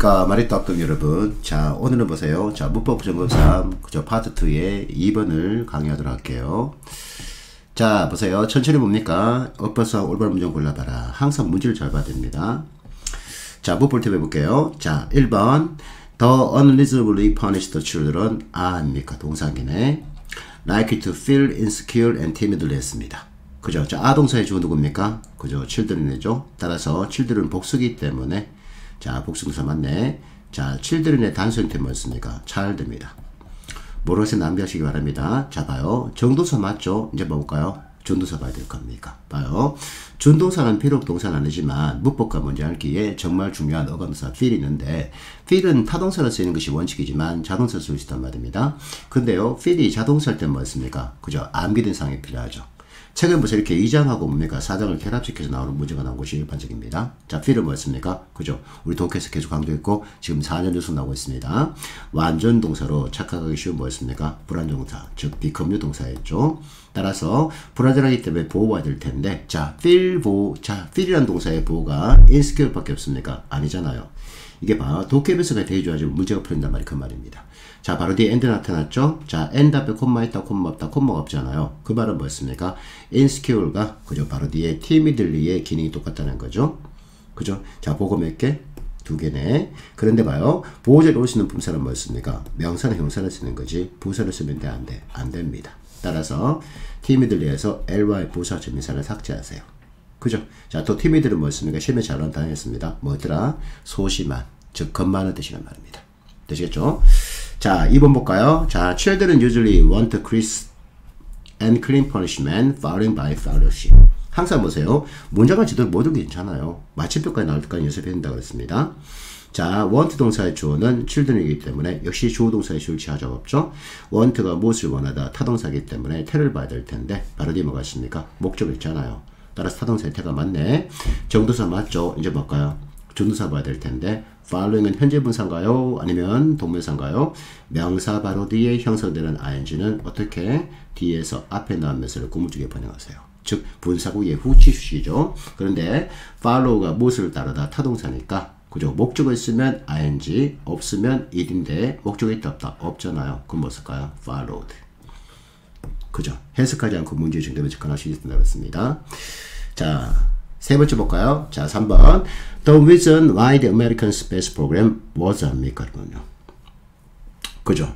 안녕하십니까 마리또학동 여러분. 자, 오늘은 보세요. 자, 문법 점검 3 그죠 파트 2의 2번을 강의하도록 할게요. 자, 보세요. 천천히 봅니까? 엇버스와 올바른 문장 골라봐라. 항상 문제를 잘 봐야 됩니다. 자, 문법 팁 해볼게요. 자, 1번 The unreasonably punished children 아닙니까? 동사기네. Likely to feel insecure and timidly 했습니다. 그죠? 자, 아동사의 주어 누굽니까? 그죠? children이죠. 따라서 children 복수기 때문에 자, 복수동사 맞네. 자, children의 단수형태 뭐였습니까? child입니다. 모르겠으면 낭비하시기 바랍니다. 자, 봐요. 정동사 맞죠? 이제 볼까요? 준동사 봐야 될 겁니까? 봐요. 준동사는 비록 동사는 아니지만 문법과 문제 알기에 정말 중요한 어감사 feel 있는데 feel은 타동사로 쓰이는 것이 원칙이지만 자동사로 쓸 수 있단 말입니다. 근데요, feel이 자동사일 때 뭐였습니까? 그죠? 암기된 상황이 필요하죠. 책은 무슨 이렇게 2장하고 뭡니까? 4장을 결합시켜서 나오는 문제가 나온 것이 일반적입니다. 자, feel은 뭐였습니까? 그죠? 우리 독해에서 계속 강조했고 지금 4년 연속 나오고 있습니다. 완전 동사로 착각하기 쉬운 뭐였습니까? 불완전동사, 즉 become 동사였죠. 따라서 불완전하기 때문에 보호해야 될 텐데 자, feel 보호, 자, feel이라는 동사의 보호가 insecure 밖에 없습니까? 아니잖아요. 이게 봐, 독해에서가 대조하지만 문제가 풀린단 말이 그 말입니다. 자, 바로 뒤에 end 나타났죠? 자, end 앞에 콤마 있다, 콤마 없다, 콤마가 없잖아요. 그 말은 뭐였습니까? insecure가, 그죠? 바로 뒤에 timidly의 기능이 똑같다는 거죠. 그죠? 자, 보고 몇 개? 2개네. 그런데 봐요. 보호자를 올 수 있는 분사는 뭐였습니까? 명사나 형사를 쓰는 거지. 부사를 쓰면 돼, 안 돼? 안 됩니다. 따라서 timidly에서 ly 부사 전미사를 삭제하세요. 그죠? 자, 또 timidly는 뭐였습니까? 실무 잘하는 단어였습니다. 뭐더라? 소심한, 즉 겁많은 뜻이란 말입니다. 되시겠죠? 자, 2번 볼까요? 자, children usually want crisp and clean punishment following by fellowship. 항상 보세요. 문장을 제대로 못 읽어도 괜찮아요. 마침표까지 나올 때까지 연습해야 된다고 그랬습니다. 자, want 동사의 주어는 children이기 때문에 역시 주어 동사의 주어를 취하자가 없죠. want가 무엇을 원하다 타동사이기 때문에 태를 봐야 될 텐데 바로 뒤에 뭐가 있습니까? 목적이 있잖아요. 따라서 타동사의 태가 맞네. 정도사 맞죠? 이제 뭘까요? 준동사 봐야 될 텐데 following은 현재 분사인가요? 아니면 동명사인가요? 명사 바로 뒤에 형성되는 ing는 어떻게 뒤에서 앞에 나오면서 구문쪽에 번역하세요. 즉 분사구의 후치수시죠. 그런데 follow가 무엇을 따르다 타동사니까 그죠? 목적을 쓰면 ing, 없으면 it인데 목적이 있다 없다? 없잖아요. 그럼 뭐 쓸까요? followed. 그죠? 해석하지 않고 문제 정답을 접근할 수 있다고 했습니다. 자, 세 번째 볼까요? 자, 3번. The reason why the American Space Program was 합니까? 그죠?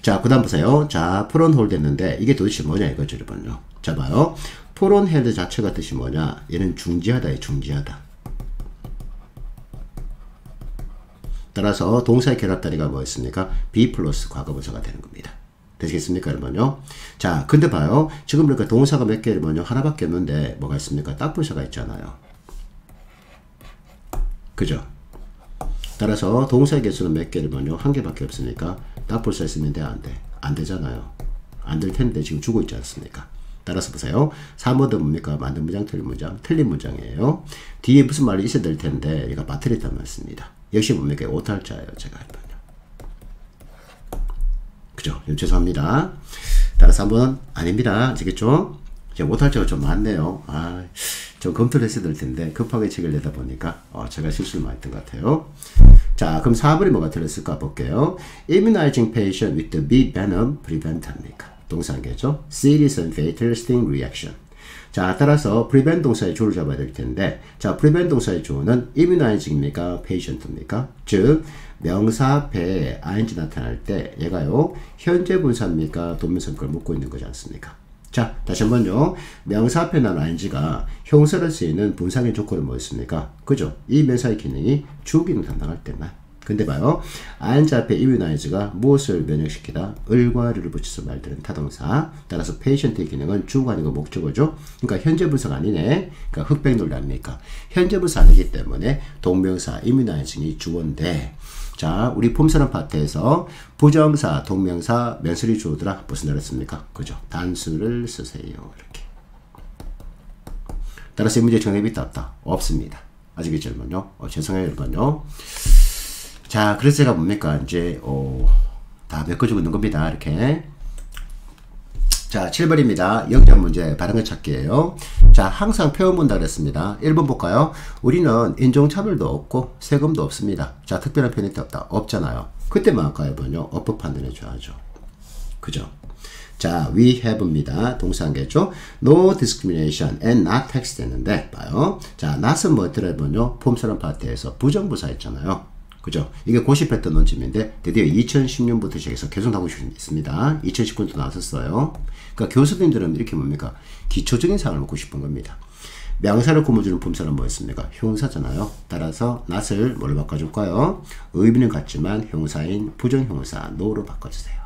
자, 그 다음 보세요. 자, put on hold 했는데 이게 도대체 뭐냐 이거죠, 여러분요. 자, 봐요. put on hold 자체가 뜻이 뭐냐? 얘는 중지하다에 중지하다. 따라서 동사의 결합다리가 뭐였습니까? be 플러스 과거분사가 되는 겁니다. 되시겠습니까, 여러분요? 자, 근데 봐요. 지금 그러니까 동사가 몇 개냐면요. 하나밖에 없는데 뭐가 있습니까? 딱분사가 있잖아요. 그죠? 따라서 동사의 개수는 몇 개냐면요. 한 개밖에 없으니까 딱분사 있으면 돼, 안 돼? 안 되잖아요. 안 될 텐데 지금 주고 있지 않습니까? 따라서 보세요. 3번은 뭡니까? 만든 문장, 틀린 문장. 틀린 문장이에요. 뒤에 무슨 말이 있어야 될 텐데 얘가 바틀렸단 말씀입니다. 역시 뭡니까? 오탈자예요. 제가 해봐요. 그죠? 죄송합니다. 따라서 한번 아닙니다. 아시겠죠? 제가 못할 적가 좀 많네요. 아, 좀 검토를 했어야 될 텐데 급하게 책을 내다 보니까 제가 실수를 많이 했던 것 같아요. 자, 그럼 4번이 뭐가 들었을까 볼게요. Immunizing patient with the bee venom prevent 합니까? 동사겠죠? Serious and fatal sting reaction. 자, 따라서 prevent 동사의 주어를 잡아야 될 텐데 자, prevent 동사의 주어는 immunizing입니까? patient입니까? 즉 명사 앞에 ing 나타날 때 얘가요 현재 분사입니까? 동명사입니까? 묻고 있는 거지 않습니까? 자, 다시 한번요. 명사 앞에 나온 ing가 형사를 쓰이는 분사의 조건은 뭐였습니까? 그죠? 이 명사의 기능이 주 기능 담당할 때만. 근데 봐요. ing 앞에 immunize가 무엇을 면역시키다? 을과 류를 붙여서 말되는 타동사. 따라서 patient의 기능은 주가 아니고 목적어죠. 그러니까 현재 분사가 아니네. 그러니까 흑백 논리 아닙니까? 현재 분사 아니기 때문에 동명사 immunizing이 주어인데 자, 우리 품사는 파트에서 부정사, 동명사, 면설이 주어더라. 무슨 말 했습니까? 그죠? 단수를 쓰세요. 이렇게. 따라서 이 문제 정답이 있다 없다? 없습니다. 아시겠죠, 여러분요? 죄송해요, 여러분요. 자, 그래서 제가 뭡니까? 이제, 다 메꿔주고 있는 겁니다. 이렇게. 자, 7번입니다. 영장 문제 발음을 찾기예요. 자, 항상 표현 본다 그랬습니다. 1번 볼까요? 우리는 인종차별도 없고 세금도 없습니다. 자, 특별한 편이 없다. 없잖아요. 그때만 할까요? 번요. 어법 판단해 줘야죠. 그죠? 자, we have입니다. 동사한계죠. No discrimination and not tax 됐는데 봐요. 자, not은 뭐 들어보면요. 폼사람 파트에서 부정부사 있잖아요. 그죠? 이게 고집했던 논점인데 드디어 2010년부터 시작해서 계속 나오고 있습니다. 2019년도 나왔었어요. 그러니까 교수님들은 이렇게 뭡니까? 기초적인 사항을 묻고 싶은 겁니다. 명사를 꾸며주는 품사는 뭐였습니까? 형사잖아요. 따라서 not을 뭘로 바꿔줄까요? 의미는 같지만 형사인 부정형사 no로 바꿔주세요.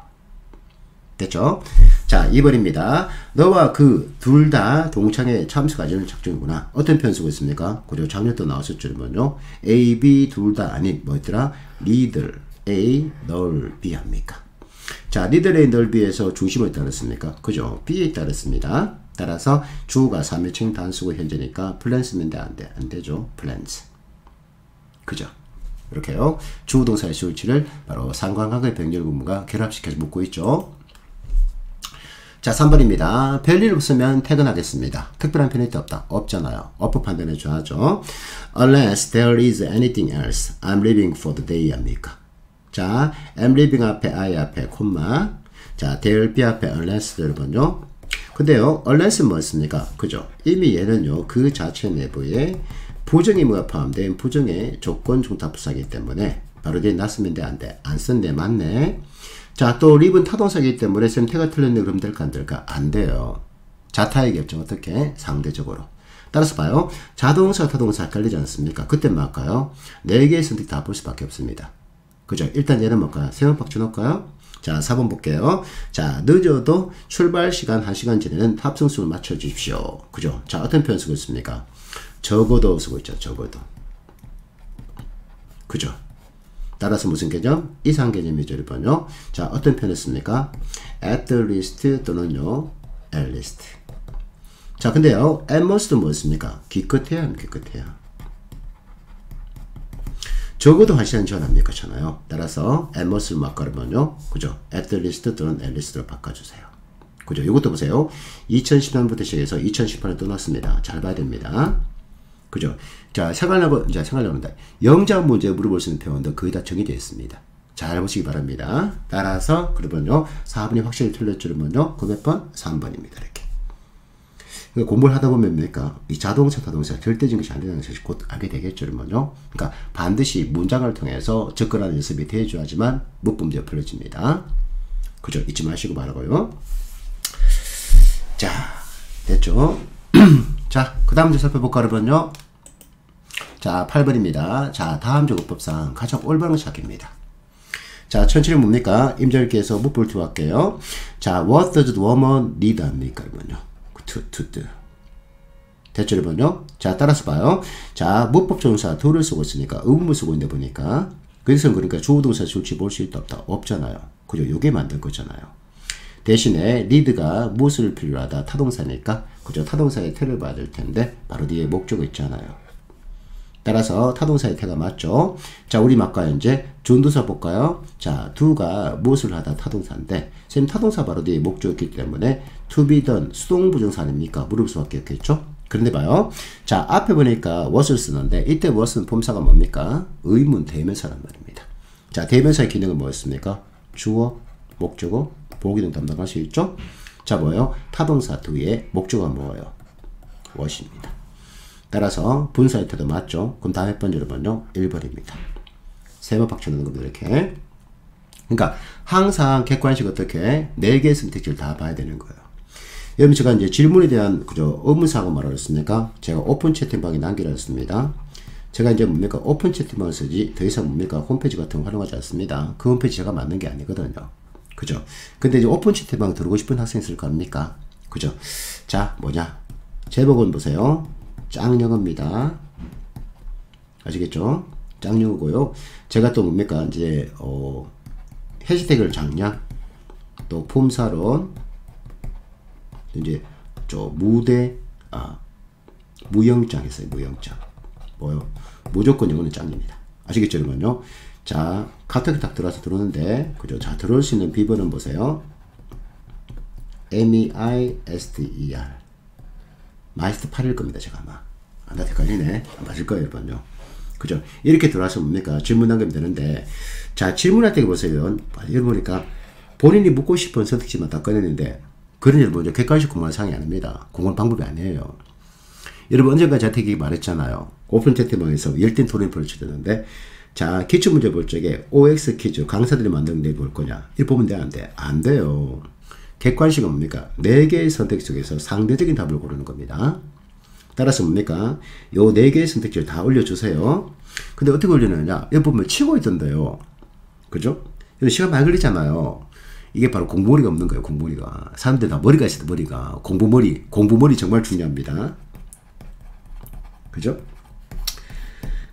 됐죠? 자, 2번입니다. 너와 그 둘 다 동창회 참석하자는 작정이구나. 어떤 표현 쓰고 있습니까? 그리고 작년 또 나왔었죠.요 A, B 둘 다 아니 뭐였더라? neither A, 널 B 합니까? 자, neither A, 널 B에서 중심을 따랐습니까? 그죠? B에 따랐습니다. 따라서 주가 3인칭 단수고 현재니까 플랜 쓰면 안 되죠. 플랜스. 그죠? 이렇게요. 주동사의 수일치를 바로 상관관계 병렬 구문과 결합시켜서 묻고 있죠. 자, 3번입니다. 별일 없으면 퇴근하겠습니다. 특별한 편이 없다. 없잖아요. 어법 판단해 줘야죠. Unless there is anything else, I'm leaving for the day 합니까? 자, I'm leaving 앞에 I 앞에 콤마. 자, there be 앞에 unless 여러분요. 근데요, unless는 뭐였습니까? 그죠? 이미 얘는요, 그 자체 내부에 부정의무가 포함된 부정의 조건 중타부사이기 때문에 바로 뒤에 놨으면 돼, 안 돼? 안 쓴데 맞네. 자, 또 live는 타동사이기 때문에 선택가 틀렸네 그럼 될까 안 될까? 안 돼요. 자타의 결정 어떻게? 상대적으로. 따라서 봐요. 자동사, 타동사 헷갈리지 않습니까? 그때 뭐 할까요? 4개의 선택 다 볼 수밖에 없습니다. 그죠? 일단 얘는 뭘까요? 세번 바꿔놓을까요? 자, 4번 볼게요. 자, 늦어도 출발 시간 1시간 전에는 합성수를 맞춰주십시오. 그죠? 자, 어떤 표현 쓰고 있습니까? 적어도 쓰고 있죠. 적어도. 그죠? 따라서 무슨 개념? 이상 개념이죠. 1번요. 자, 어떤 표현을 씁니까? at the least 또는요, at least. 자, 근데요, at most는 뭐였습니까? 기껏해야 하면 기껏해야. 적어도 1시간 전 합니까? 잖아요. 따라서 at most를 바꿔보면요. 그죠? at the least 또는 at least로 바꿔주세요. 그죠? 이것도 보세요. 2010년부터 시작해서 2018년에 또 나왔습니다. 잘 봐야 됩니다. 그죠? 자, 생각나는다. 영장 문제 물어볼 수 있는 표현도 거의 다 정의되어 있습니다. 잘 보시기 바랍니다. 따라서, 그러면요, 4번이 확실히 틀렸지만요, 그 몇 번? 3번입니다. 이렇게. 그러니까 공부를 하다 보면 뭡니까? 이 자동차, 타동사 절대적인 것이 안 되는 것을 곧 알게 되겠죠. 그러면요. 그러니까 반드시 문장을 통해서 접근하는 연습이 되어줘야지만 문법문제가 풀려집니다. 그죠? 잊지 마시고 말고요. 자, 됐죠? 자, 그 다음 문제 살펴볼까 그러면요. 자, 8번입니다. 자, 다음 조급법상 가장 올바른 찾기입니다. 자, 천천히 뭡니까? 임절기에서 문법을 들어갈게요. 자, what does the woman need 합니까? 그러면요. to do. 됐죠, 여러분요? 자, 따라서 봐요. 자, 문법 조동사 do를 쓰고 있으니까 의문문 쓰고 있는데 보니까 그래서 그러니까 주어동사 줄치 볼 수 있다 없다? 없잖아요. 그죠? 요게 만든 거잖아요. 대신에 need가 무엇을 필요하다? 타동사니까 그죠? 타동사의 태를 봐야 될 텐데 바로 뒤에 목적어 있잖아요. 따라서 타동사의 태가 맞죠? 자, 우리 아까 이제 준두사 볼까요? 자, do가 무엇을 하다 타동사인데 선생님 타동사 바로 뒤에 목적어 있기 때문에 to be done 수동부정사 아닙니까? 물을 수밖에 없겠죠? 그런데 봐요. 자, 앞에 보니까 what을 쓰는데 이때 what은 품사가 뭡니까? 의문 대명사란 말입니다. 자, 대명사의 기능은 뭐였습니까? 주어, 목적어, 보호기능 담당할 수 있죠? 자, 뭐예요? 타동사 뒤에 목적어가 뭐예요? what입니다. 따라서 분사의 태도 맞죠? 그럼 다음 몇 번 여러분요? 1번입니다. 세 번 박쳐놓는 겁니다. 이렇게. 그러니까 항상 객관식 어떻게 4개의 선택지를 다 봐야 되는 거예요. 여러분 제가 이제 질문에 대한 그죠? 의문사항을 말하셨으니까 제가 오픈 채팅방에 남기라 했습니다. 제가 이제 뭡니까? 오픈 채팅방을 쓰지 더 이상 뭡니까? 홈페이지 같은 거 활용하지 않습니다. 그 홈페이지 제가 만든 게 아니거든요. 그죠? 근데 이제 오픈 채팅방 들어오고 싶은 학생이 있을 거 아닙니까? 그죠? 자, 뭐냐? 제목은 보세요. 짱영어입니다. 아시겠죠? 짱영어고요. 제가 또 뭡니까? 이제 해시태그를 장량, 또 품사론, 이제 무대, 무영장 했어요. 무영장. 뭐요? 무조건 영어는 짱입니다. 아시겠죠, 여러분요? 자, 카톡에 딱 들어와서 들어오는데, 그죠? 자, 들어올 수 있는 비번은 보세요. MEISTER. 마이스터 8일 겁니다. 제가 아마. 나 헷갈리네. 맞을 거예요, 여러분요. 그죠? 이렇게 들어와서 뭡니까? 질문 남기면 되는데, 자, 질문할 때 보세요. 여러분 보니까 본인이 묻고 싶은 선택지만 다 꺼냈는데, 그런 여러분, 객관식 공부하는 상황이 아닙니다. 공부하는 방법이 아니에요. 여러분, 언젠가 저한테 말했잖아요. 오픈 채팅방에서 열띤 토론이 벌어졌는데, 자, 기출문제 볼 적에 OX 퀴즈 강사들이 만든 내 볼 거냐? 이렇게 보면 돼, 안 돼? 안 돼요. 객관식은 뭡니까? 4개의 선택지 중에서 상대적인 답을 고르는 겁니다. 따라서 뭡니까? 요 4개의 선택지를 다 올려주세요. 근데 어떻게 올리느냐? 여기 보면 치고 있던데요. 그죠? 시간 많이 걸리잖아요. 이게 바로 공부머리가 없는 거예요, 공부머리가. 사람들 다 머리가 있어요, 머리가. 공부머리 정말 중요합니다. 그죠?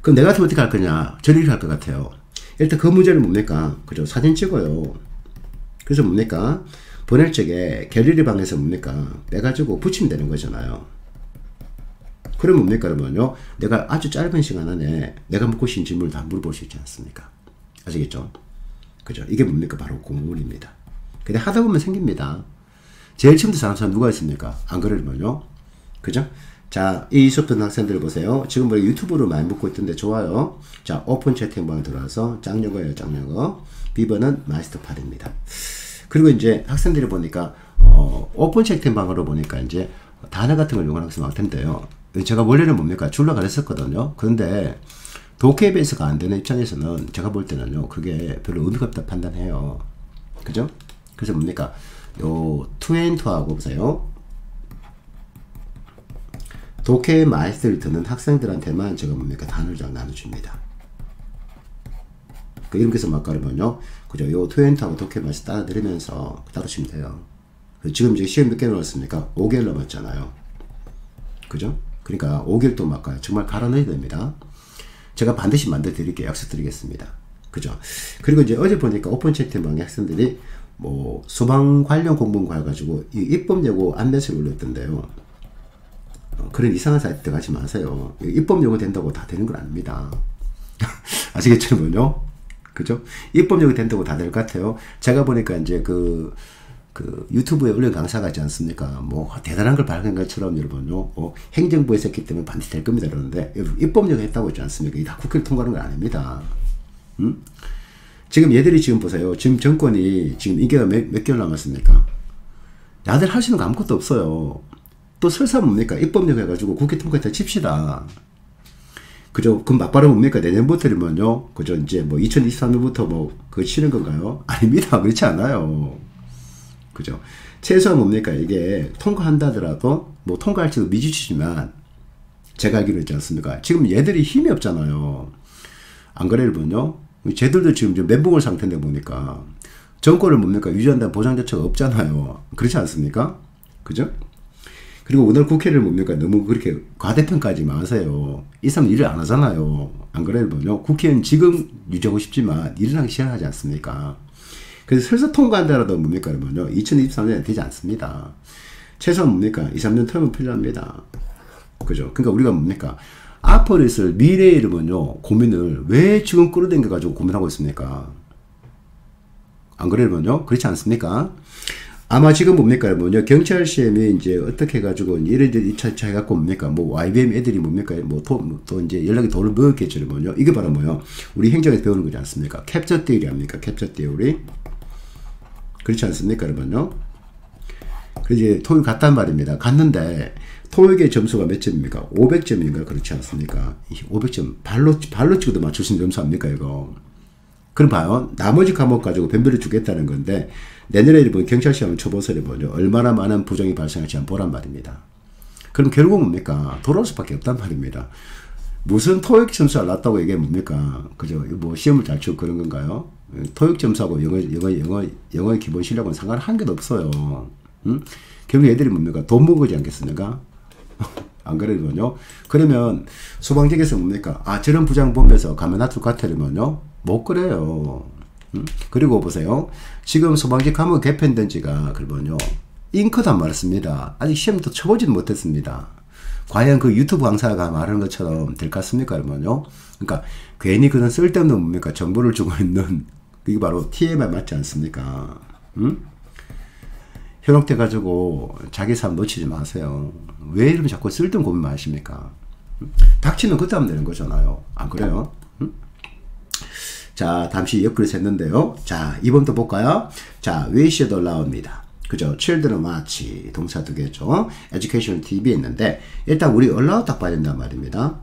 그럼 내가 같으면 어떻게 할 거냐? 저는 이렇게 할 것 같아요. 일단 그 문제는 뭡니까? 그죠? 사진 찍어요. 그래서 뭡니까? 보낼 적에 갤러리 방에서 뭡니까? 빼가지고 붙이면 되는 거잖아요. 그럼 뭡니까? 그러면요. 내가 아주 짧은 시간 안에 내가 묻고 싶은 질문을 다 물어볼 수 있지 않습니까? 아시겠죠? 그죠? 이게 뭡니까? 바로 공부입니다. 근데 하다 보면 생깁니다. 제일 처음부터 잘하는 사람 누가 있습니까? 안 그러면요. 그죠? 자, 이 수업 듣는 학생들 보세요. 지금 뭐 유튜브로 많이 묻고 있던데 좋아요. 자, 오픈 채팅방에 들어와서 짱영어예요, 짱영어. 비번은 마이스터 8입니다. 그리고 이제 학생들이 보니까, 오픈 채팅방으로 보니까 이제 단어 같은 걸 이용하는 학생 많을 텐데요. 제가 원래는 뭡니까? 줄라 그랬었거든요. 그런데 독해 베이스가 안 되는 입장에서는 제가 볼 때는요, 그게 별로 의미가 없다 판단해요. 그죠? 그래서 뭡니까? 요, 투앤투하고 보세요. 독해 마이스터를 듣는 학생들한테만 제가 뭡니까? 단어를 좀 나눠줍니다. 이렇게 해서 막 가르면요. 그죠? 요 투앤투하고 독해 마이스터 따라 들으면서 따르시면 돼요. 지금 이제 시험 몇 개월 남았습니까? 5개월 남았잖아요. 그죠? 그러니까 5개월 동안 막 가요. 정말 갈아 넣어야 됩니다. 제가 반드시 만들어 드릴게요. 약속 드리겠습니다. 그죠? 그리고 이제 어제 보니까 오픈 채팅방에 학생들이 뭐 소방 관련 공부를 가가지고 이 입법예고 안내서를 올렸던데요. 그런 이상한 사이트 가지 마세요. 입법예고 된다고 다 되는 건 아닙니다. 아시겠죠, 여러분요? 그죠? 입법예고 된다고 다 될 것 같아요. 제가 보니까 이제 그 유튜브에 올린 강사가 있지 않습니까? 뭐 대단한 걸 밝힌 것처럼 여러분요. 행정부에서 했기 때문에 반드시 될 겁니다. 그러는데 입법예고 했다고 했지 않습니까? 이게 다 국회를 통과하는 건 아닙니다. 지금 얘들이 지금 보세요. 지금 정권이 지금 임기가 몇 개월 남았습니까? 야들 할 수 있는 거 아무것도 없어요. 또 설사 뭡니까? 입법예고 해가지고 국회 통과했다 칩시다. 그죠? 그럼 맞바로 뭡니까? 내년부터면요. 그죠? 이제 뭐 2023년부터 뭐 그거 치는 건가요? 아닙니다. 그렇지 않아요. 그죠? 최소한 뭡니까? 이게 통과한다 하더라도 뭐 통과할지도 미지수지만 제가 알기로 있지 않습니까? 지금 얘들이 힘이 없잖아요. 안 그래요, 여러분요? 쟤들도 지금 멘붕을 상태인데 보니까 정권을 뭡니까? 유지한다는 보장 자체가 없잖아요. 그렇지 않습니까? 그죠? 그리고 오늘 국회를 뭡니까? 너무 그렇게 과대평가하지 마세요. 이 사람 일을 안 하잖아요. 안 그래요, 여러분요? 국회의원 지금 유지하고 싶지만 일을 하기 싫어하지 않습니까? 그래서 설사 통과한다라도 뭡니까? 그러면요. 2023년에 되지 않습니다. 최소한 뭡니까? 2, 3년 텀은 필요합니다. 그죠? 그러니까 우리가 뭡니까? 앞으로 있을 미래에 이러면요. 고민을 왜 지금 끌어당겨가지고 고민하고 있습니까? 안 그러면요? 그렇지 않습니까? 아마 지금 뭡니까? 여러분요. 경찰 시험이 이제 어떻게 해가지고 이래저래 2차 해갖고 뭡니까? 뭐 YBM 애들이 뭡니까? 뭐 또 이제 연락이 돈을 먹었겠죠. 여러분요. 이게 바로 뭐요? 우리 행정에서 배우는 거지 않습니까? 캡처 띠우리 합니까? 캡처 띠우리. 그렇지 않습니까, 여러분요? 그래서 이제 토익 갔단 말입니다. 갔는데 토익의 점수가 몇 점입니까? 500점인가? 그렇지 않습니까? 500점 발로 찍어도 맞출 수 있는 점수 아닙니까, 이거? 그럼 봐요. 나머지 과목 가지고 변별을 주겠다는 건데 내년에 이번 경찰 시험을 쳐보세요, 여러분요. 얼마나 많은 부정이 발생할지 한번 보란 말입니다. 그럼 결국 뭡니까? 돌아올 수밖에 없단 말입니다. 무슨 토익 점수가 낮다고 이게 뭡니까? 그죠? 뭐 시험을 잘 치고 그런 건가요? 토익 점수하고 영어의 기본 실력은 상관한 개도 없어요. 응? 결국 애들이 뭡니까? 돈 번 거지 않겠습니까? 안 그러면요? 그러면 소방직에서 뭡니까? 아, 저런 부장 보면서 가면 놔둘 것 같으면요? 못 그래요. 응? 그리고 보세요. 지금 소방직 과목 개편된 지가 그러면요. 잉크도 안 말했습니다. 아직 시험도 쳐보지도 못했습니다. 과연 그 유튜브 강사가 말하는 것처럼 될 것 같습니까? 그러면요. 그러니까 괜히 그런 쓸데없는 뭡니까? 정보를 주고 있는 그게 바로 TMI 맞지 않습니까? 응? 현혹돼 가지고 자기 삶 놓치지 마세요. 왜 이렇게 자꾸 쓸데없는 고민만 하십니까? 닥치면 그때 하면 되는 거잖아요. 안 그래요? 자, 잠시 옆그릇 했는데요. 자, 2번도 볼까요? 자, we should allow입니다. 그죠? children watch 동사 두 개죠. education TV 있는데 일단 우리 allow 딱 봐야 된단 말입니다.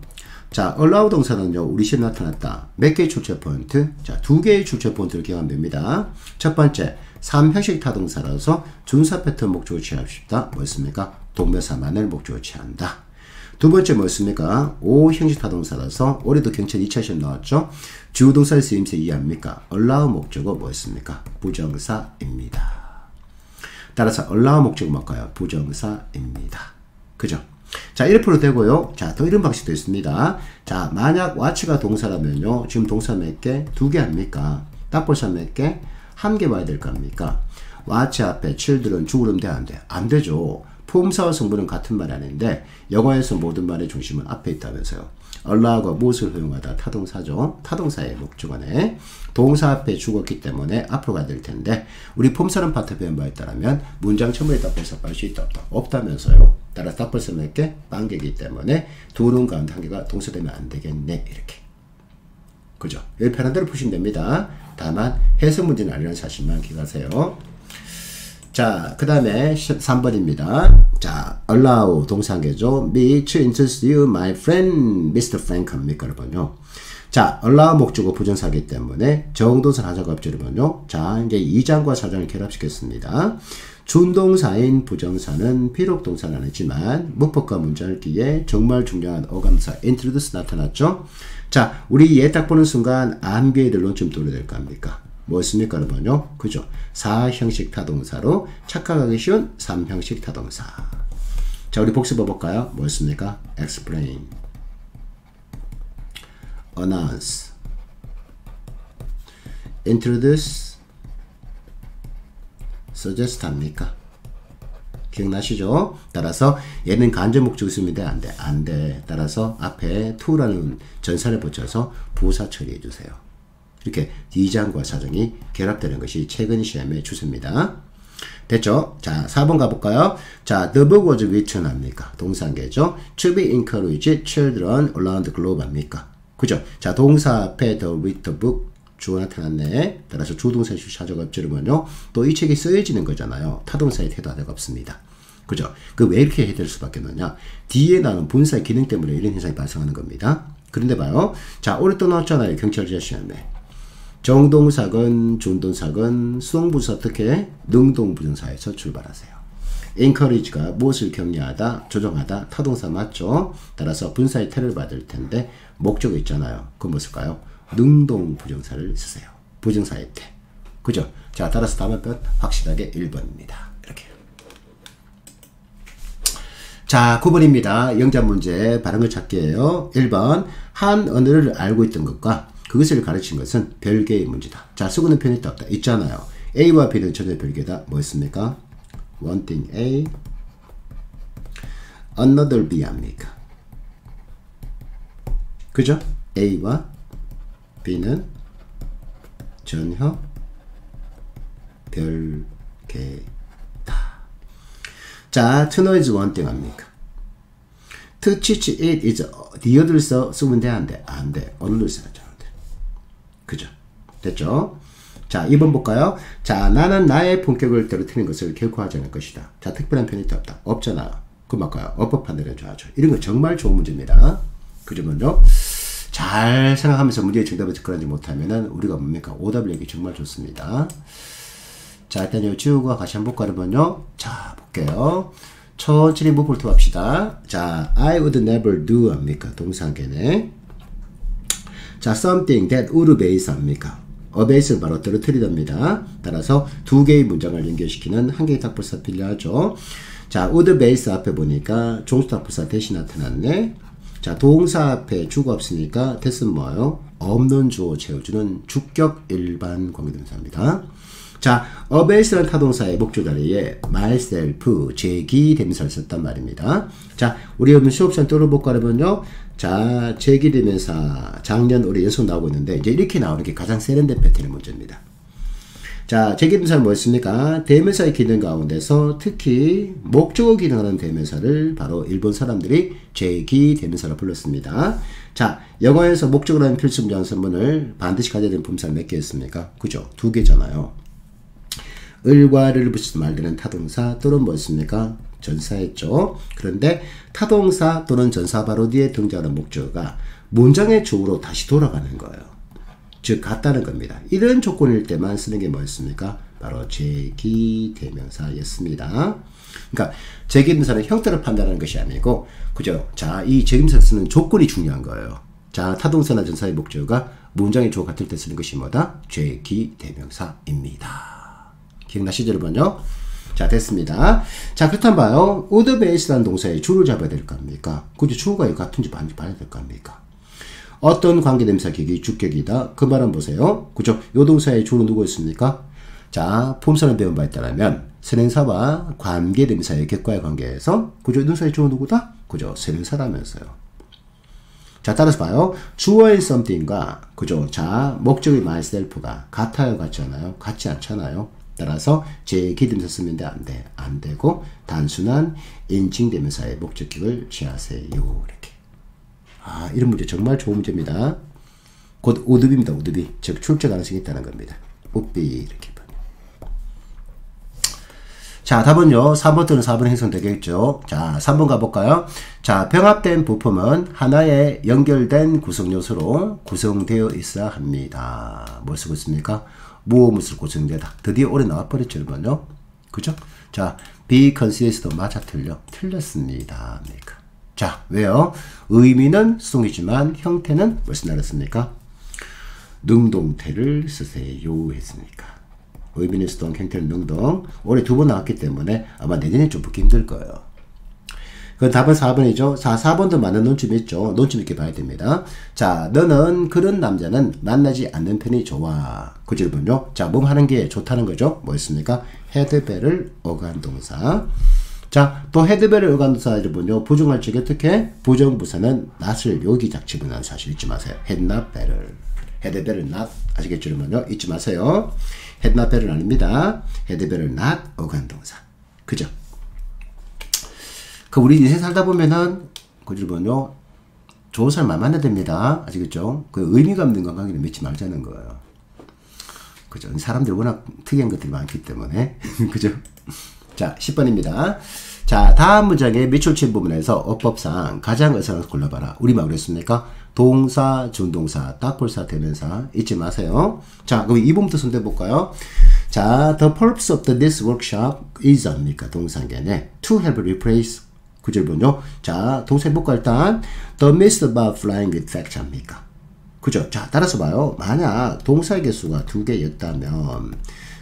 자, allow 동사는요, 우리 시에 나타났다. 몇 개의 출제 포인트? 자, 2개의 출제 포인트를 기억하면 됩니다. 첫 번째, 3형식 타동사라서 준사 패턴 목적을 취합시다. 뭐였습니까? 동명사만을 목적을 취한다. 두 번째 뭐였습니까? 5형식 타동사라서 올해도 경찰 2차 시험 나왔죠? 주동사의 쓰임새 이해합니까? allow 목적어 뭐였습니까? 부정사입니다. 따라서 allow 목적어 뭘까요? 부정사입니다. 그죠? 자, 1% 되고요. 자, 또 이런 방식도 있습니다. 자, 만약 watch가 동사라면요. 지금 동사 몇 개? 2개 합니까? 딱벌사 몇 개? 1개 봐야 될 거 아닙니까? watch 앞에 children 주그럼 돼? 안 돼? 안 되죠. 포음사와 성분은 같은 말이 아닌데 영어에서 모든 말의 중심은 앞에 있다면서요. allow가 무엇을 허용하다? 타동사죠. 타동사의 목적어네. 동사 앞에 죽었기 때문에 앞으로 가야 될 텐데 우리 폼사는 파트 배운 바에 따르면 문장 첨부에 답벌사 빠질 수 있다 없다? 없다면서요. 따라서 답벌사 몇 개? 빵개이기 때문에 두 놈 가운데 한 개가 동사되면 안 되겠네. 이렇게. 그죠? 여기 편한 대로 푸시면 됩니다. 다만 해석 문제는 아니라는 사실만 기억하세요. 자, 그 다음에 3번입니다. 자, allow 동사계죠. me to introduce you my friend Mr. Frank 합니까? 여러분요. 자, allow 목적어 부정사기 때문에 정동사 하자가 없죠. 여러분요. 자, 이제 2장과 4장을 결합시켰습니다. 준동사인 부정사는 비록 동사는 아니지만 문법과 문장읽기에 정말 중요한 어감사 introduce 나타났죠. 자, 우리 얘 딱 보는 순간 암기의 논점 돌려야 될 거 아닙니까? 뭐였습니까? 여러분요? 그죠? 4형식 타동사로 착각하기 쉬운 3형식 타동사. 자, 우리 복습해 볼까요? 뭐였습니까? explain, announce, introduce, suggest 합니까? 기억나시죠? 따라서 얘는 간접 목적이 있으면 돼? 안 돼? 안 돼. 따라서 앞에 to라는 전사를 붙여서 부사 처리해 주세요. 이렇게 2장과 4장이 결합되는 것이 최근 시험의 추세입니다. 됐죠? 자, 4번 가볼까요? 자, the book was written 합니까? 동사계죠? to be encouraged children around the globe 합니까? 그죠? 자, 동사 앞에 the with the book 주어 나타났네. 따라서 주동사의 주사적 없지르면요. 또 이 책이 쓰여지는 거잖아요. 타동사의 태도하다가 없습니다. 그죠? 그 왜 이렇게 해야 될 수밖에 없느냐? 뒤에 나오는 분사의 기능 때문에 이런 현상이 발생하는 겁니다. 그런데 봐요. 자, 올해 또 나왔잖아요. 경찰자 시험에. 정동사건, 준동사건, 수동부사 어떻게? 능동부정사에서 출발하세요. encourage가 무엇을 격려하다, 조정하다, 타동사 맞죠? 따라서 분사의 태를 받을 텐데 목적어 있잖아요. 그건 무엇일까요? 능동부정사를 쓰세요. 부정사의 태. 그죠? 자, 따라서 다음 편 확실하게 1번입니다. 이렇게. 자, 9번입니다. 영작 문제 발음을 찾기예요. 1번. 한 언어를 알고 있던 것과 그것을 가르친 것은 별개의 문제다. 자, 쓰고 있는 편이 없다. 있잖아요. A와 B는 전혀 별개다. 뭐였습니까? One thing A, another B 합니까? 그죠? A와 B는 전혀 별개다. 자, to know is one thing 합니까? To teach it is the other서 쓰면 돼? 안 돼? 안 돼. 어느를 써야 돼. 그죠? 됐죠? 자, 2번 볼까요? 자, 나는 나의 본격을 떨어뜨리는 것을 결코 하지 않을 것이다. 자, 특별한 편이 없다. 없잖아. 그럼 뭘까요? 어법한 대로 좋아하죠. 이런 거 정말 좋은 문제입니다. 그죠? 먼저 잘 생각하면서 문제의 정답을 접근하지 못하면은 우리가 뭡니까? 오답을 내기 정말 좋습니다. 자, 일단 요 지우고 같이 한번 볼까요? 그러면요. 자, 볼게요. 천천히 문법을 투합시다. 자, I would never do 합니까? 동사계네. 자, something that would base 합니까? abase는 바로 떨어뜨리답니다. 따라서 두 개의 문장을 연결시키는 한 개의 답부사 필요하죠. 자, would base 앞에 보니까 종수 답부사 대신 나타났네. 자, 동사 앞에 주가 없으니까 됐으면 뭐예요? 없는 주어 채워주는 주격 일반 관계대명사입니다. 자, abase라는 타동사의 목조 자리에 myself, 제기 대명사를 썼단 말입니다. 자, 우리 여러분 수업시간 뚫어볼까 하면요. 자, 제기대명사 작년 올해 연속 나오고 있는데 이제 이렇게 나오는 게 가장 세련된 패턴의 문제입니다. 자, 제기대명사는 뭐였습니까? 대명사의 기능 가운데서 특히 목적어 기능하는 대명사를 바로 일본 사람들이 제기대명사로 불렀습니다. 자, 영어에서 목적어라는 필수 문장 선문을 반드시 가져야 되는 품사는 몇 개였습니까? 그죠? 2개잖아요. 을과 를 붙여서 말되는 타동사 또는 뭐였습니까? 전사였죠. 그런데 타동사 또는 전사 바로 뒤에 등장하는 목적어가 문장의 주어로 다시 돌아가는 거예요. 즉 같다는 겁니다. 이런 조건일 때만 쓰는 게 뭐였습니까? 바로 제기대명사였습니다. 그러니까 제기대명사는 형태를 판단하는 것이 아니고 그죠? 자, 이 제기대명사 쓰는 조건이 중요한 거예요. 자, 타동사나 전사의 목적어가 문장의 주어 같을 때 쓰는 것이 뭐다? 제기대명사입니다. 기억나시죠, 여러분요? 자, 됐습니다. 자, 그렇다면 봐요. would base라는 동사의 주를 잡아야 될 거 아닙니까? 그죠? 주어가 같은지 반지 봐야 될 거 아닙니까? 어떤 관계대명사 격이 주격이다. 그 말은 보세요. 그죠? 요 동사의 주는 누구였습니까? 자, 품사를 배운 바에 따르면 선행사와 관계대명사의 격과의 관계에서 그죠? 이 동사의 주는 누구다? 그죠? 선행사라면서요. 자, 따라서 봐요. 주어인 something과 그죠? 자, 목적의 myself가 같아요, 같지 않아요? 같지 않잖아요. 따라서 제기대명사 쓰면 안 돼. 안 되고 단순한 인칭대명사의 목적격을 취하세요. 이렇게. 아, 이런 문제 정말 좋은 문제입니다. 곧 우드비입니다. 우드비. 즉 출제 가능성이 있다는 겁니다. 우비 이렇게. 자, 답은요. 3번 또는 4번 형성되겠죠. 자, 3번 가볼까요? 자, 병합된 부품은 하나의 연결된 구성요소로 구성되어 있어야 합니다. 뭘 쓰고 있습니까? 무엇을 구성되다. 드디어 오래 나와버렸죠, 여러분요. 그죠? 자, be consist 맞아 틀려. 틀렸습니다. 자, 왜요? 의미는 수동이지만 형태는 무슨 나랬습니까? 능동태를 쓰세요 했으니까. 의미는 수동, 형태는 능동. 올해 2번 나왔기 때문에 아마 내년에 좀 붙기 힘들 거예요. 그 답은 4번이죠. 자, 4번도 맞는 논점 있죠. 논점 있게 봐야 됩니다. 자, 너는 그런 남자는 만나지 않는 편이 좋아. 그 질문요. 자, 뭐 하는 게 좋다는 거죠? 뭐였습니까? 헤드벨을 어간 동사. 자, 또 헤드벨을 어간 동사 여러분요. 부정할 적에 어떻게? 부정부사는 not을 여기작 집어넣는 사실 잊지 마세요. had not better. 헤드벨을 not 아시겠죠? 여러분요. 잊지 마세요. had not better 아닙니다. 헤드벨을 not 어간 동사. 그죠? 그 우리 인생 살다 보면은 그들은요 좋은 사람 만나야 됩니다. 아시겠죠? 그 의미가 없는 관계는 믿지 말자는 거예요. 그죠? 사람들 워낙 특이한 것들이 많기 때문에 그죠? 자, 10번입니다. 자, 다음 문장의 밑줄친 부분에서 어법상 가장 어선한 것을 골라봐라. 우리말로 했습니까? 동사, 준동사, 딱볼사, 대명사 잊지 마세요. 자, 그럼 이 부분부터 손대볼까요? 자, the purpose of this workshop is 합니까? 동사계네. to help replace 구절본요. 자, 동사 해볼까 일단 the myth about flying with fact 합니까? 그죠? 자, 따라서 봐요. 만약 동사의 개수가 2개였다면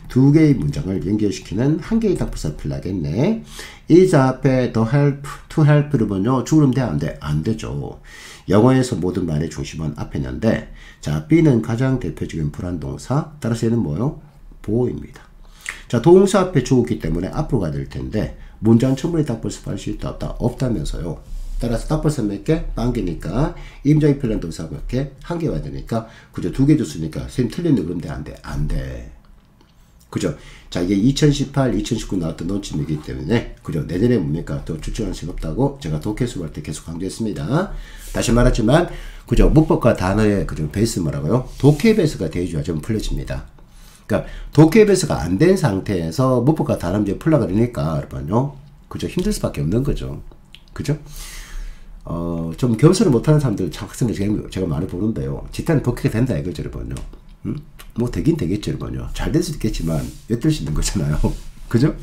2개의 문장을 연결시키는 1개의 답부사 필요하겠네. is 앞에 the help, to help를 보면 주름 돼? 안 돼? 안 되죠. 영어에서 모든 말의 중심은 앞에 있는데 자, B는 가장 대표적인 불안동사. 따라서 얘는 뭐요? 보호입니다. 자, 동사 앞에 주었기 때문에 앞으로 가야 될 텐데 문장 첨부에 답벌사 받을 수 있다 없다? 없다면서요. 따라서 답벌사 몇 개? 1개니까 임장이 필요한 동사가 몇 개? 1개 와야 되니까 그죠? 2개 줬으니까 선생님 틀렸네 그런데 안 돼. 안 돼. 그죠? 자, 이게 2018, 2019 나왔던 논점이기 때문에 그죠? 내년에 뭡니까? 또 출제할 수가 없다고 제가 독해수업 할 때 계속 강조했습니다. 다시 말하지만 그죠? 문법과 단어의 그죠? 베이스 뭐라고요? 독해 베이스가 대주하면 풀려집니다. 그러니까 독해 베이스가 안 된 상태에서 문법과 단어 문제 풀려고 그러니까 여러분요. 그죠? 힘들 수밖에 없는 거죠. 그죠? 좀 겸손을 못하는 사람들 학생들 제가 많이 보는데요. 집단 독해가 된다 이거죠, 여러분요. 뭐 되긴 되겠죠, 여러분요. 잘 될 수도 있겠지만 엿들 수 있는 거잖아요. 그죠?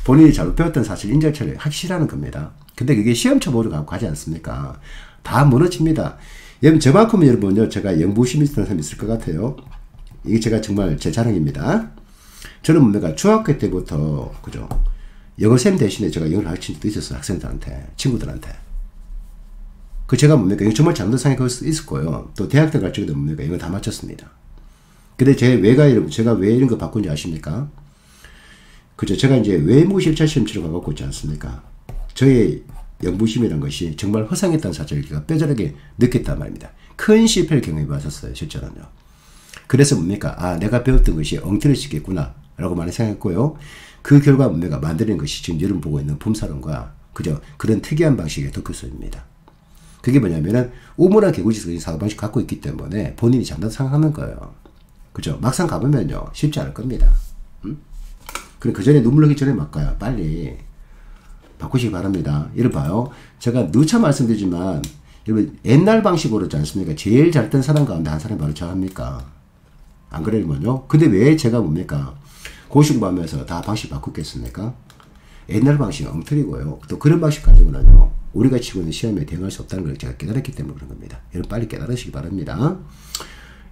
본인이 잘못 배웠던 사실 인정처리 하기 싫어하는 겁니다. 근데 그게 시험처 모두 갖고 가지 않습니까? 다 무너집니다. 여러분 저만큼은 여러분요 제가 영부심이 있는 사람이 있을 것 같아요. 이게 제가 정말 제 자랑입니다. 저는 뭡니까 중학교 때부터 그죠 영어쌤 대신에 제가 영어를 가르친 적도 있었어요. 학생들한테 친구들한테. 그 제가 뭡니까 이거 정말 장도상에 있을 거예요. 또 대학 때 가르치기도 뭡니까 이거 다 맞췄습니다. 근데 제가 왜 이런 거 바꾼지 아십니까? 그죠 제가 이제 외모 실차 시험 치러 가고 있지 않습니까? 저의 영부심이라는 것이 정말 허상했다는 사실을 제가 뼈저리게 느꼈단 말입니다. 큰 실패를 경험해 봤었어요. 실제로는요. 그래서 뭡니까? 아, 내가 배웠던 것이 엉터리 시겠구나 라고 많이 생각했고요. 그 결과 뭡니까? 만드는 것이 지금 여러분 보고 있는 폼사론과 그죠? 그런 특이한 방식의 도쿄소입니다. 그게 뭐냐면은 우물한 개구지적인 사고방식 갖고 있기 때문에 본인이 잘못 생각하는 거예요. 그죠? 막상 가보면요 쉽지 않을 겁니다. 그럼 그 전에 눈물 흘리기 전에 막가요. 빨리 바꾸시기 바랍니다. 이를 봐요. 제가 누차 말씀드리지만 여러분 옛날 방식으로 있지 않습니까? 제일 잘 된 사람 가운데 한 사람이 바로 저 아닙니까? 안 그러면요? 근데 왜 제가 뭡니까? 고시공부하면서 다 방식 바꾸겠습니까? 옛날 방식은 엉터리고요. 또 그런 방식 가지고는요 우리가 치고 있는 시험에 대응할 수 없다는 걸 제가 깨달았기 때문에 그런 겁니다. 여러분 빨리 깨달으시기 바랍니다.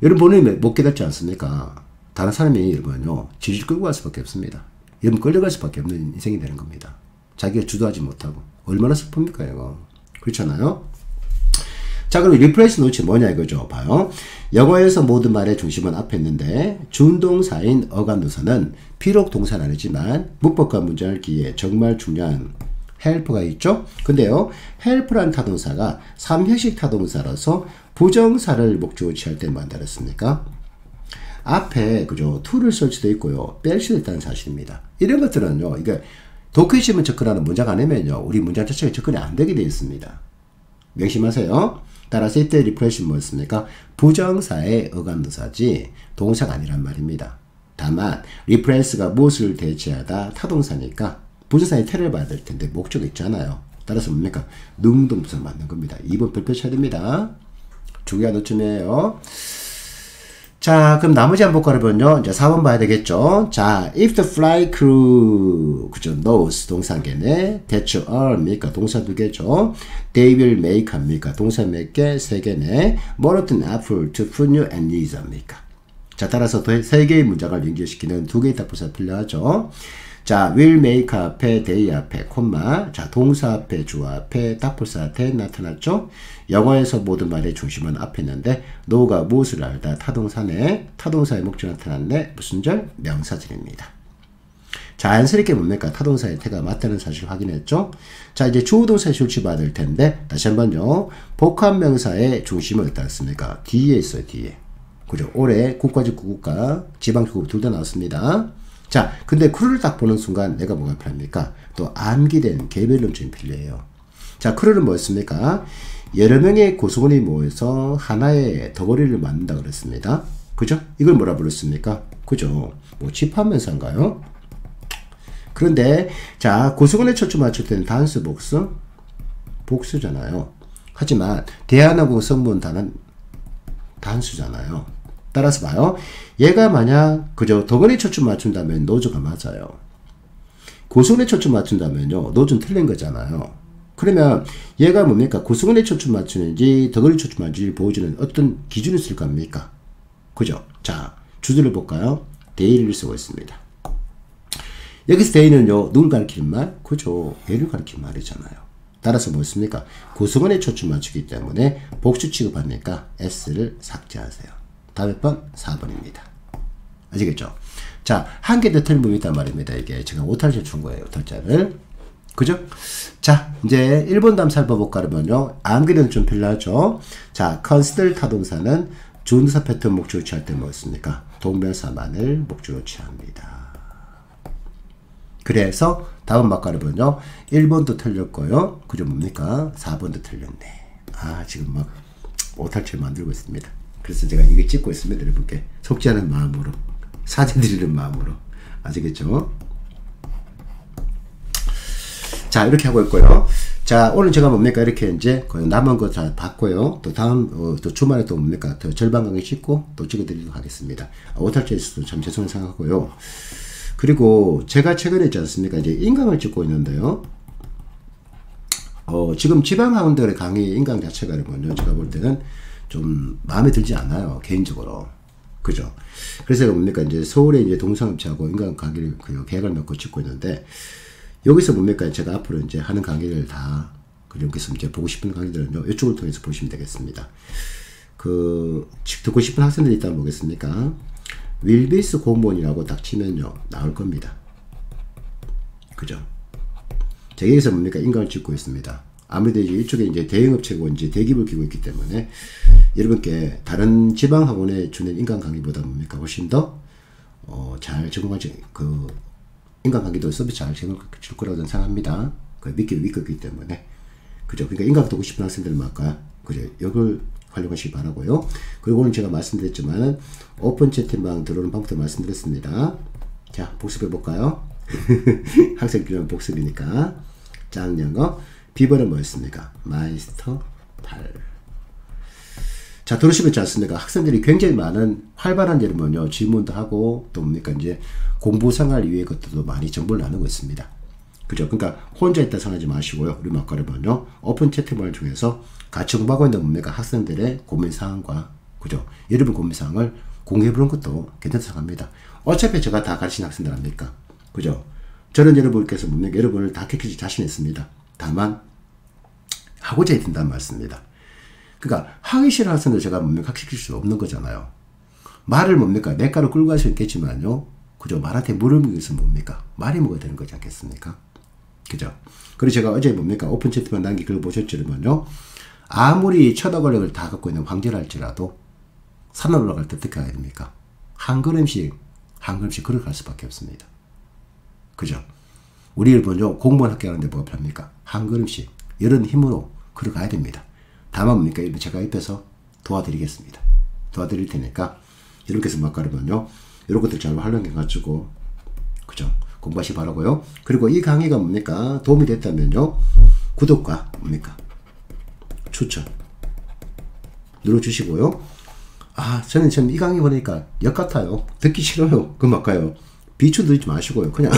여러분 본인이 못 깨닫지 않습니까? 다른 사람이 여러분요 질질 끌고 갈 수밖에 없습니다. 여러분 끌려갈 수밖에 없는 인생이 되는 겁니다. 자기가 주도하지 못하고 얼마나 슬픕니까 이거. 그렇잖아요. 자 그럼 리플레이스 노치 뭐냐 이거죠. 봐요. 영어에서 모든 말의 중심은 앞에 있는데 준동사인 어감도사는 비록 동사는 아니지만 문법과 문장을 기에 정말 중요한 help가 있죠. 근데요 help라는 타동사가 3형식 타동사라서 부정사를 목적으로 취할 때 만들었습니까? 앞에 그죠 to를 쓸 수도 있고요 뺄 수도 있다는 사실입니다. 이런 것들은요 이게 도쿄시험을 접근하는 문장 아니면요 우리 문장 자체가 접근이 안 되게 되어 있습니다. 명심하세요. 따라서 이때 리플레이스는 뭐였습니까? 부정사의 어감도사지 동사가 아니란 말입니다. 다만 리플레이스가 무엇을 대체하다 타동사니까 부정사의 태를 봐야 될 텐데 목적이 있잖아요. 따라서 뭡니까? 능동부사 맞는 겁니다. 2번 별표 차례입니다. 주기가 노쯤이에요. 자, 그럼 나머지 한번 볼까요? 이제 4번 봐야 되겠죠? 자, if the flight crew, 그죠? knows, 동사계네. that you are입니까? 동사 2개죠. they will make 합니까? 동사 몇 개? 3개네. more than effort to put you at ease 합니까? 자, 따라서 3개의 문장을 연결시키는 2개의 답부사 필요하죠. 자, will make 앞에, they 앞에, 콤마. 자, 동사 앞에, 주어 앞에, 답부사 that 나타났죠? 영어에서 모든 말의 중심은 앞에 있는데 no가 무엇을 알다? 타동사네. 타동사의 목적이 나타났네. 무슨 절? 명사절입니다. 자연스럽게 뭡니까? 타동사의 태가 맞다는 사실을 확인했죠? 자, 이제 주어동사에 실취받을 텐데 다시 한번요. 복합명사의 중심은 어디다 씁니까? 뒤에 있어요. 뒤에. 그죠? 올해 국가직 구국가, 지방교국 둘 다 나왔습니다. 자, 근데 크루를 딱 보는 순간 내가 뭐가 필요합니까? 또 암기된 개별론점이 필요해요. 자, 크루는 뭐였습니까? 여러 명의 고수군이 모여서 하나의 덩어리를 만든다 그랬습니다. 그죠? 이걸 뭐라 불렀습니까? 그죠? 뭐 집합명사인가요? 그런데 자, 고수군의 초점 맞출 때는 단수 복수? 복수잖아요. 하지만 대한항공 성문단은 단수잖아요. 따라서 봐요. 얘가 만약 그저 덩어리 초점 맞춘다면 노조가 맞아요. 고수군의 초점 맞춘다면요 노조는 틀린 거잖아요. 그러면 얘가 뭡니까? 고수군의 초점 맞추는지 덩어리 초점 맞추는지 보여주는 어떤 기준이 있을 겁니까? 그죠? 자, 주제를 볼까요? day를 쓰고 있습니다. 여기서 day는요 누굴 가리키는 말? 그죠? 얘를 가리키는 말이잖아요. 따라서 뭐였습니까? 고수군의 초점 맞추기 때문에 복수 취급하니까 s를 삭제하세요. 다음 몇 번? 4번입니다. 아시겠죠? 자, 한 개 더 틀린 부분이 있단 말입니다. 이게 제가 오탈자 준 거예요. 오탈자를. 그죠? 자, 이제 1번 다음 살펴볼까 하면요. 암기는 좀 필요하죠. 자, consider 타동사는 준사 패턴 목적으로 취할 때 뭐였습니까? 동명사만을 목적으로 취합니다. 그래서 답은 막가르면요. 1번도 틀렸고요. 그죠? 뭡니까? 4번도 틀렸네. 아, 지금 막 오탈체 만들고 있습니다. 그래서 제가 이거 찍고 있습니다. 여러분께 속지 않은 마음으로 사진 드리는 마음으로. 아시겠죠? 자, 이렇게 하고 있고요. 자, 오늘 제가 뭡니까? 이렇게 이제 남은 거 다 봤고요. 또 다음 또 주말에 또 뭡니까? 또 절반 강의 찍고 또 찍어드리도록 하겠습니다. 오탈체에 있어서 참 죄송한 생각하고요. 그리고 제가 최근에 있지 않습니까? 이제 인강을 찍고 있는데요. 지금 지방학원들의 강의 인강 자체가 뭐냐, 제가 볼 때는 좀 마음에 들지 않아요. 개인적으로. 그죠? 그래서 뭡니까? 이제 서울에 이제 동상업체하고 인강 강의를 계약을 맺고 찍고 있는데, 여기서 뭡니까? 제가 앞으로 이제 하는 강의를 다, 여기서 이제 보고 싶은 강의들은요, 이쪽을 통해서 보시면 되겠습니다. 듣고 싶은 학생들이 있다면 뭐겠습니까? 윌비스 공무원이라고 딱 치면요, 나올 겁니다. 그죠? 제가 여기서 뭡니까? 인강을 찍고 있습니다. 아무래도 이제 이쪽에 이제 대형업체고 이제 대기업을 끼고 있기 때문에 여러분께 다른 지방 학원에 주는 인강 강의보다 뭡니까? 훨씬 더, 잘 적응하지, 인강 강의도 서비스 잘 적응할 거라고 저는 생각합니다. 믿기 있기 때문에. 그죠? 그러니까 인강 듣고 싶은 학생들은 아까, 그죠? 이걸 활용하시기 바라고요. 그리고 오늘 제가 말씀드렸지만, 오픈 채팅방 들어오는 방법도 말씀드렸습니다. 자, 복습해 볼까요? 학생 기능 복습이니까. 짱 영어. 비번은 뭐였습니까? 마이스터 8. 자, 들으시면 있지 않습니까? 학생들이 굉장히 많은 활발한 여러분요, 질문도 하고, 또 뭡니까, 이제 공부 생활 이외의 것들도 많이 정보를 나누고 있습니다. 그죠? 그러니까 혼자 있다 생각하지 마시고요. 우리 막가르면요, 오픈 채팅방을 통해서 같이 공부하고 있는 뭡니까? 학생들의 고민사항과, 그죠? 여러분 고민사항을 공유해보는 것도 괜찮다고 생각합니다. 어차피 제가 다 가르치는 학생들 아닙니까? 그죠? 저는 여러분께서 뭡니까? 여러분을 다 캐치할 자신 있습니다. 다만, 하고자 해야 된다는 말씀입니다. 그러니까 하기 싫은 학생들 제가 뭡니까? 학시킬 수 없는 거잖아요. 말을 뭡니까? 냇가로 끌고 갈 수 있겠지만요. 그죠? 말한테 물을 먹기 위해서 뭡니까? 말이 먹어야 되는 거지 않겠습니까? 그죠? 그리고 제가 어제 뭡니까? 오픈 채팅방 남긴 글 보셨지만요. 아무리 천억 권력을 다 갖고 있는 황제랄지라도 산을 올라갈 때 어떻게 해야 됩니까? 한 걸음씩 걸어갈 수밖에 없습니다. 그죠? 우리 일본요, 공무원 합격하는데 뭐가 필요합니까? 한 걸음씩, 이런 힘으로 걸어가야 됩니다. 다만 뭡니까? 제가 옆에서 도와드리겠습니다. 도와드릴 테니까, 여러분께서 막가르면요, 이런 것들 잘 활용해가지고, 그죠? 공부하시기 바라고요. 그리고 이 강의가 뭡니까? 도움이 됐다면요, 구독과 뭡니까? 추천 눌러주시고요. 아, 저는 이 강의 보니까 역 같아요. 듣기 싫어요. 그럼 아까요. 비추 들지 마시고요. 그냥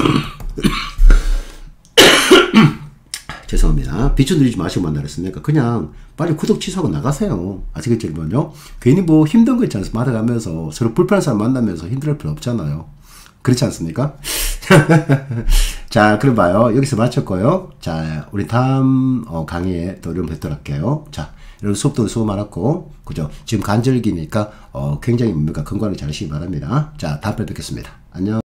죄송합니다. 비추 들이지 마시고 만나랬습니까? 그냥 빨리 구독 취소하고 나가세요. 아시겠죠, 여러분요? 괜히 뭐 힘든 거 있지 않습니까? 말아가면서 서로 불편한 사람 만나면서 힘들 필요 없잖아요. 그렇지 않습니까? 자, 그럼 봐요. 여기서 마쳤고요. 자, 우리 다음 강의에 또 여러분 뵙도록 할게요. 자, 여러분 수업도 수고 많았고, 그죠? 지금 간절기니까 굉장히 뭡니까? 건강을 잘 하시기 바랍니다. 자, 다음에 뵙겠습니다. 안녕.